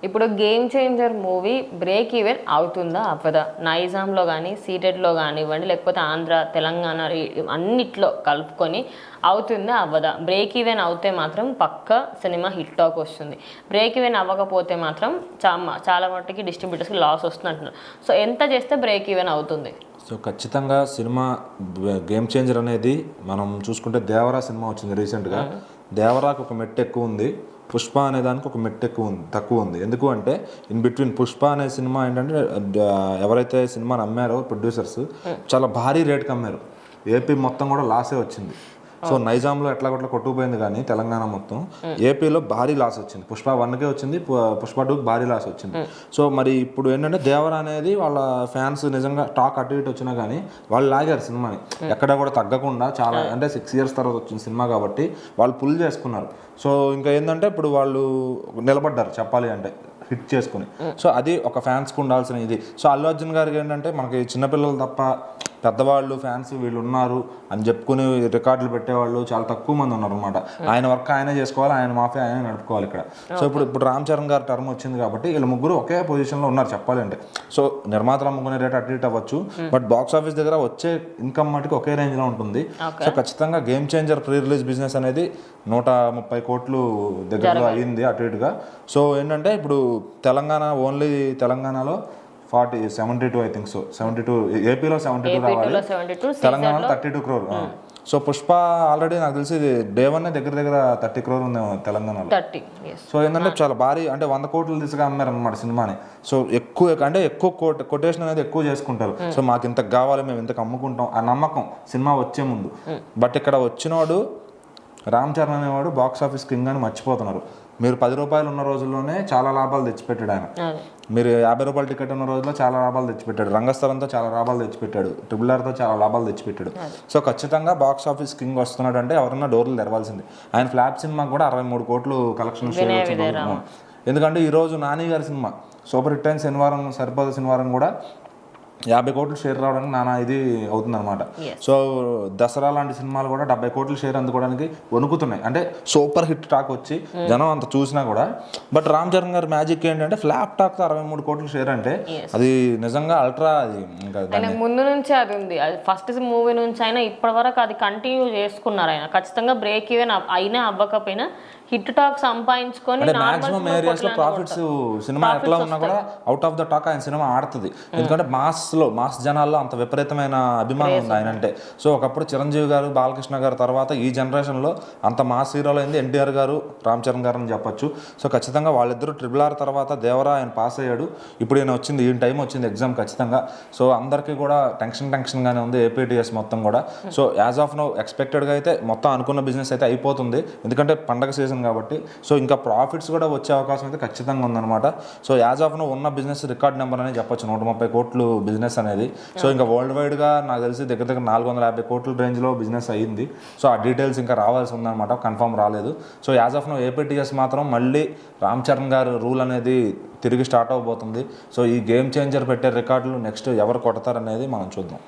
ఇప్పుడు game changer movie break even అవుతుందా అవ్వదా? నైజాంలో కానీ సీటెడ్లో కానివ్వండి, లేకపోతే ఆంధ్ర తెలంగాణ అన్నిట్లో కలుపుకొని అవుతుందా అవ్వదా? బ్రేక్ ఈవెన్ అవుతే మాత్రం పక్క సినిమా హిట్ టాక్ వస్తుంది. బ్రేక్ ఈవెన్ అవ్వకపోతే మాత్రం చాలా మట్టుకి డిస్ట్రిబ్యూటర్స్కి లాస్ వస్తుంది అంటున్నారు. సో ఎంత చేస్తే బ్రేక్ ఈవెన్ అవుతుంది? సో ఖచ్చితంగా సినిమా గేమ్ చేంజర్ అనేది మనం చూసుకుంటే దేవరా సినిమా వచ్చింది రీసెంట్గా. దేవరాకు ఒక మెట్టు ఎక్కువ ఉంది, పుష్ప అనే దానికి ఒక మెట్టు తక్కువ ఉంది. ఎందుకు అంటే ఇన్ బిట్వీన్ పుష్ప అనే సినిమా ఏంటంటే ఎవరైతే సినిమాని అమ్మారో ప్రొడ్యూసర్స్ చాలా భారీ రేట్కి అమ్మారు. ఏపీ మొత్తం కూడా లాసే వచ్చింది. సో నైజాంలో ఎట్లా కొట్టుకుపోయింది, కానీ తెలంగాణ మొత్తం ఏపీలో భారీ లాస్ వచ్చింది. పుష్ప 1కే వచ్చింది, పుష్ప 2కి భారీ లాస్ వచ్చింది. సో మరి ఇప్పుడు ఏంటంటే దేవర అనేది వాళ్ళ ఫ్యాన్స్ నిజంగా టాక్ అటు ఇటు వచ్చినా కానీ వాళ్ళు లాగారు సినిమాని ఎక్కడ కూడా తగ్గకుండా. చాలా అంటే 6 years తర్వాత వచ్చిన సినిమా కాబట్టి వాళ్ళు పుల్ చేసుకున్నారు. సో ఇంకా ఏంటంటే ఇప్పుడు వాళ్ళు నిలబడ్డారు చెప్పాలి అంటే హిట్ చేసుకుని. సో అది ఒక ఫ్యాన్స్కి ఉండాల్సిన ఇది. సో అల్లు అర్జున్ గారికి ఏంటంటే మనకి చిన్నపిల్లలు తప్ప పెద్దవాళ్ళు ఫ్యాన్స్ వీళ్ళు ఉన్నారు అని చెప్పుకుని రికార్డులు పెట్టేవాళ్ళు చాలా తక్కువ మంది ఉన్నారు అనమాట. ఆయన వర్క్ ఆయనే చేసుకోవాలి, ఆయన మాఫియా ఆయనే నడుపుకోవాలి ఇక్కడ. సో ఇప్పుడు రామ్ చరణ్ గారి టర్మ్ వచ్చింది కాబట్టి వీళ్ళు ముగ్గురు ఒకే పొజిషన్లో ఉన్నారు చెప్పాలి అంటే. సో నిర్మాతలు అమ్ముకునే రేట్ అటు ఇటు అవ్వచ్చు, బట్ బాక్స్ ఆఫీస్ దగ్గర వచ్చే ఇన్కమ్ మటుకు ఒకే రేంజ్లో ఉంటుంది. సో ఖచ్చితంగా game changer pre release business అనేది 130 కోట్లు దగ్గరలో అయ్యింది అటు ఇటుగా. సో ఏంటంటే ఇప్పుడు తెలంగాణ ఓన్లీ తెలంగాణలో 72 ఐ థింక్. సో 72 ఏపీలో 72 రావాలి, తెలంగాణలో 32 crore. సో పుష్ప ఆల్రెడీ నాకు తెలిసి డే 1 దగ్గర 30 crore ఉంది తెలంగాణలో. సో ఏంటంటే చాలా భారీ అంటే 100 కోట్లు తీసుగా అమ్మారు అనమాట సినిమాని. సో ఎక్కువ కొటేషన్ అనేది ఎక్కువ చేసుకుంటారు. సో మాకు ఇంతకు కావాలి, మేము ఇంతకు అమ్ముకుంటాం ఆ నమ్మకం సినిమా వచ్చే ముందు. బట్ ఇక్కడ వచ్చినవాడు రామ్ చరణ్ అనేవాడు బాక్స్ ఆఫీస్ కింగ్ అని మర్చిపోతున్నారు. మీరు 10 రూపాయలు ఉన్న రోజుల్లోనే చాలా లాభాలు తెచ్చిపెట్టాడు ఆయన. మీరు 50 రూపాయల టికెట్ ఉన్న రోజుల్లో చాలా లాభాలు తెచ్చిపెట్టాడు. రంగస్థలంతో చాలా లాభాలు తెచ్చిపెట్టాడు, RRRతో చాలా లాభాలు తెచ్చిపెట్టాడు. సో ఖచ్చితంగా బాక్స్ ఆఫీస్ కింగ్ వస్తున్నాడు అంటే ఎవరన్నా డోర్లు తెరవాల్సింది. ఆయన ఫ్లాప్ సినిమాకి కూడా 63 కోట్లు కలెక్షన్. ఎందుకంటే ఈరోజు నాని గారి సినిమా సూపర్ హిట్ అయిన శనివారం సరిపోదు శనివారం కూడా 50 కోట్లు షేర్ రావడానికి నానా ఇది అవుతుందన్నమాట. సో దసరా లాంటి సినిమాలు కూడా 70 కోట్ల షేర్ అందుకోవడానికి వణుకుతున్నాయి. అంటే సూపర్ హిట్ టాక్ వచ్చి జనం అంత చూసినా కూడా. బట్ రామ్ చరణ్ గారి మ్యాజిక్ ఏంటంటే ఫ్లాప్ టాక్తో 63 కోట్ల షేర్ అంటే అది నిజంగా అల్ట్రా. అది ఇంకా ముందు నుంచి అది ఉంది. ఫస్ట్ మూవీ నుంచి అయినా ఇప్పటి వరకు అది కంటిన్యూ చేసుకున్నారు. ఆయన ఖచ్చితంగా బ్రేక్ ఈవెన్ అయినా అవ్వకపోయినా హిట్ టాక్ సంపాదించుకొని మాక్సిమం ఏరియాస్ లో ప్రాఫిట్స్ సినిమా ఎట్లా ఉన్నా కూడా అవుట్ ఆఫ్ ద టాక్ ఆయన సినిమా ఆడుతుంది. ఎందుకంటే మాస్ జనాల్లో అంత విపరీతమైన అభిమానం ఉంది ఆయన అంటే. సో ఒకప్పుడు చిరంజీవి గారు బాలకృష్ణ గారు తర్వాత ఈ జనరేషన్లో అంత మాస్ హీరోలు అయింది ఎన్టీఆర్ గారు రామ్ చరణ్ గారు అని చెప్పొచ్చు. సో ఖచ్చితంగా వాళ్ళిద్దరూ RRR తర్వాత దేవరా ఆయన పాస్ అయ్యాడు. ఇప్పుడు ఈయన టైం వచ్చింది ఎగ్జామ్ ఖచ్చితంగా. సో అందరికీ కూడా టెన్షన్గానే ఉంది ఏపీటీఎస్ మొత్తం కూడా. సో యాజ్ ఆఫ్ నౌ ఎక్స్పెక్టెడ్గా అయితే మొత్తం అనుకున్న బిజినెస్ అయితే అయిపోతుంది, ఎందుకంటే పండగ సీజన్ కాబట్టి. సో ఇంకా ప్రాఫిట్స్ కూడా వచ్చే అవకాశం అయితే ఖచ్చితంగా ఉందన్నమాట. సో యాజ్ ఆఫ్ నో ఉన్న బిజినెస్ రికార్డ్ నెంబర్ అనేది చెప్పొచ్చు 130 కోట్లు బిజినెస్ అనేది. సో ఇంకా వరల్డ్ వైడ్గా నాకు తెలిసి దగ్గర 450 కోట్ల రేంజ్లో బిజినెస్ అయ్యింది. సో ఆ డీటెయిల్స్ ఇంకా రావాల్సి ఉందన్నమాట, కన్ఫర్మ్ రాలేదు. So as of now APTS మాత్రం మళ్ళీ రామ్ చరణ్ గారు రూల్ అనేది తిరిగి స్టార్ట్ అవబోతుంది. సో ఈ గేమ్ చేంజర్ పెట్టే రికార్డులు నెక్స్ట్ ఎవరు కొడతారనేది మనం చూద్దాం.